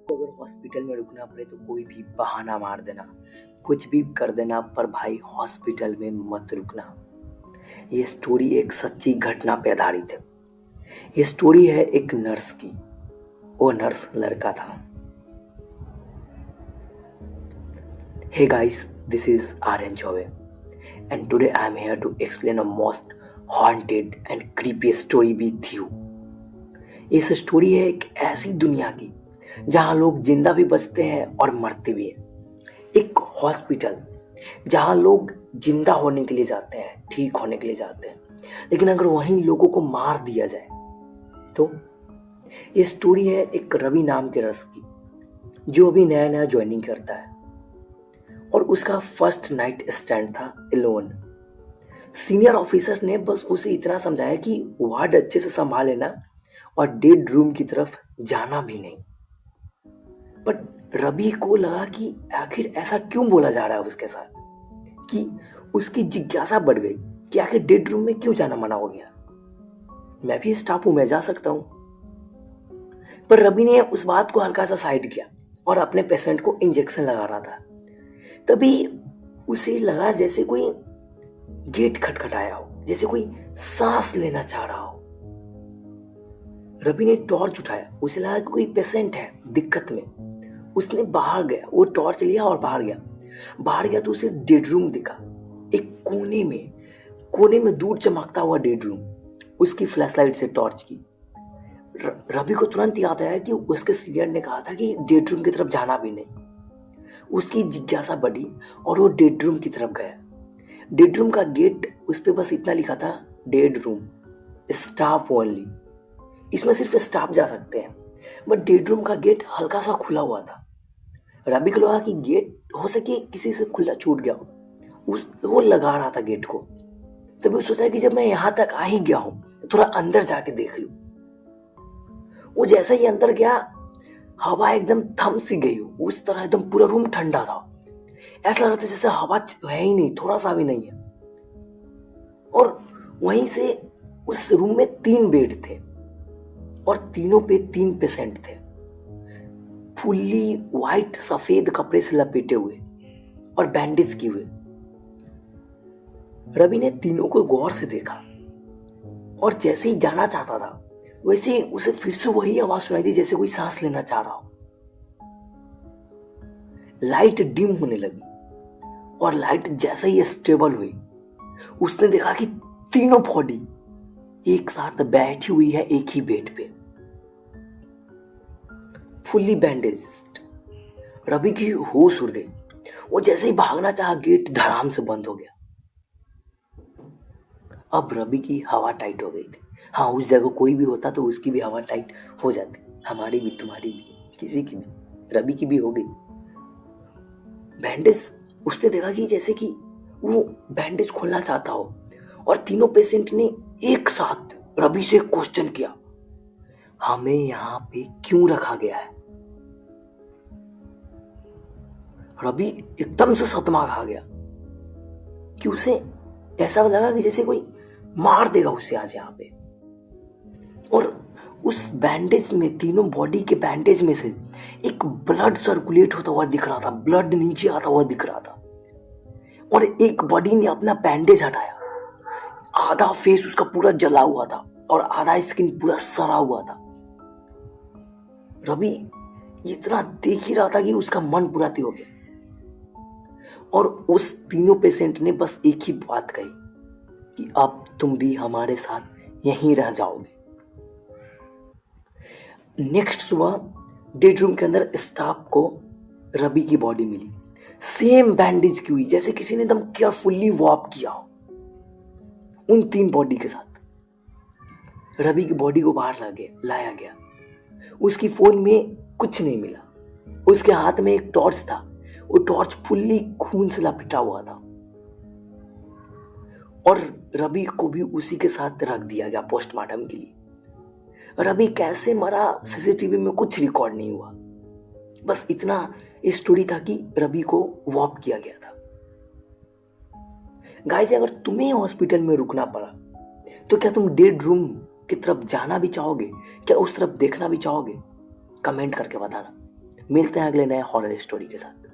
अगर हॉस्पिटल में रुकना पड़े तो कोई भी बहाना मार देना, कुछ भी कर देना, पर भाई हॉस्पिटल में मत रुकना। ये स्टोरी एक सच्ची घटना पे आधारित है। ये स्टोरी है एक नर्स की। वो नर्स लड़का था। Hey guys, this is Aryan Chauve and today I am here to explain a most haunted and creepy story with you। इस स्टोरी है एक ऐसी दुनिया की जहां लोग जिंदा भी बचते हैं और मरते भी हैं। एक हॉस्पिटल जहां लोग जिंदा होने के लिए जाते हैं, ठीक होने के लिए जाते हैं, लेकिन अगर वहीं लोगों को मार दिया जाए तो। ये स्टोरी है एक रवि नाम के नर्स की जो अभी नया नया ज्वाइनिंग करता है और उसका फर्स्ट नाइट स्टैंड था एलोन। सीनियर ऑफिसर ने बस उसे इतना समझाया कि वार्ड अच्छे से संभाल लेना और डेड रूम की तरफ जाना भी नहीं। बट रवि को लगा कि आखिर ऐसा क्यों बोला जा रहा है उसके साथ, कि उसकी जिज्ञासा बढ़ गई कि आखिर डेड रूम में क्यों जाना मना हो गया। मैं भी स्टाफ हूं, मैं जा सकता हूं। पर रवि ने उस बात को हल्का सा साइड किया और अपने पेशेंट को इंजेक्शन लगा रहा था। तभी उसे लगा जैसे कोई गेट खटखटाया हो, जैसे कोई सांस लेना चाह रहा हो। रवि ने टॉर्च उठाया, उसे लगा कि कोई पेशेंट है दिक्कत में। उसने बाहर गया, वो टॉर्च लिया और बाहर गया तो उसे डेड रूम दिखा। एक कोने में दूर चमकता हुआ डेड रूम। उसकी फ्लैशलाइट से टॉर्च की। रवि को तुरंत याद आया कि उसके सीनियर ने कहा था कि डेड रूम की तरफ जाना भी नहीं। उसकी जिज्ञासा बढ़ी और वो डेड रूम की तरफ गया। डेड रूम का गेट, उस पे बस इतना लिखा था, डेड रूम स्टाफ ओनली। इसमें सिर्फ स्टाफ जा सकते हैं। बट डेड रूम का गेट हल्का सा खुला हुआ था। रवि को लगा कि गेट हो सके किसी से खुला छूट गया हो। वो लगा रहा था गेट को। तभी वो सोचा कि जब मैं यहां तक आ ही गया हूं तो थोड़ा अंदर जाके देख लूं। वो जैसे ही अंदर गया, हवा एकदम थम सी गई हो, उस तरह एकदम पूरा रूम ठंडा था। ऐसा लग रहा था जैसे हवा है ही नहीं, थोड़ा सा भी नहीं है। और वहीं से उस रूम में 3 बेड थे और तीनों पे 3 पेशेंट थे, फुल्ली वाइट सफेद कपड़े से लपेटे हुए और बैंडेज किए हुए। रवि ने तीनों को गौर से देखा और जैसे ही जाना चाहता था वैसे ही उसे फिर से वही आवाज सुनाई दी, जैसे कोई सांस लेना चाह रहा हो। लाइट डिम होने लगी और लाइट जैसे ही स्टेबल हुई, उसने देखा कि तीनों बॉडी एक साथ बैठी हुई है एक ही बेड पे, फुल्ली बैंडेज्ड। रवि की होश उड़ गई। वो जैसे ही भागना चाहा, गेट धड़ाम से बंद हो गया। अब रवि की हवा टाइट हो गई थी। हाँ, उस जगह कोई भी होता तो उसकी भी हवा टाइट हो जाती, हमारी भी, तुम्हारी भी, किसी की भी, रवि की भी हो गई। बैंडेज, उसने देखा कि जैसे कि वो बैंडेज खोलना चाहता हो और तीनों पेशेंट ने एक साथ रवि से क्वेश्चन किया, हमें यहां पे क्यों रखा गया है। रवि एकदम से सदमा खा गया कि उसे ऐसा लगा कि जैसे कोई मार देगा उसे आज यहाँ पे। और उस बैंडेज में, तीनों बॉडी के बैंडेज में से एक ब्लड सर्कुलेट होता हुआ दिख रहा था, ब्लड नीचे आता हुआ दिख रहा था। और एक बॉडी ने अपना बैंडेज हटाया। आधा फेस उसका पूरा जला हुआ था और आधा स्किन पूरा सड़ा हुआ था। रवि इतना देख ही रहा था कि उसका मन पूरा हो गया। और उस तीनों पेशेंट ने बस एक ही बात कही कि अब तुम भी हमारे साथ यहीं रह जाओगे। नेक्स्ट सुबह डेड रूम के अंदर स्टाफ को रवि की बॉडी मिली, सेम बैंडेज की हुई, जैसे किसी ने एकदम केयरफुल्ली वॉप किया हो। उन 3 बॉडी के साथ रवि की बॉडी को बाहर लाया गया। उसकी फोन में कुछ नहीं मिला। उसके हाथ में एक टॉर्च था, वो टॉर्च फुल्ली खून से लपेटा हुआ था। और रवि को भी उसी के साथ रख दिया गया पोस्टमार्टम के लिए। रवि कैसे मरा सीसीटीवी में कुछ रिकॉर्ड नहीं हुआ। बस इतना स्टोरी था कि रवि को वॉप किया गया था। गाइस, अगर तुम्हें हॉस्पिटल में रुकना पड़ा तो क्या तुम डेड रूम की तरफ जाना भी चाहोगे? क्या उस तरफ देखना भी चाहोगे? कमेंट करके बताना। मिलते हैं अगले नए हॉरर स्टोरी के साथ।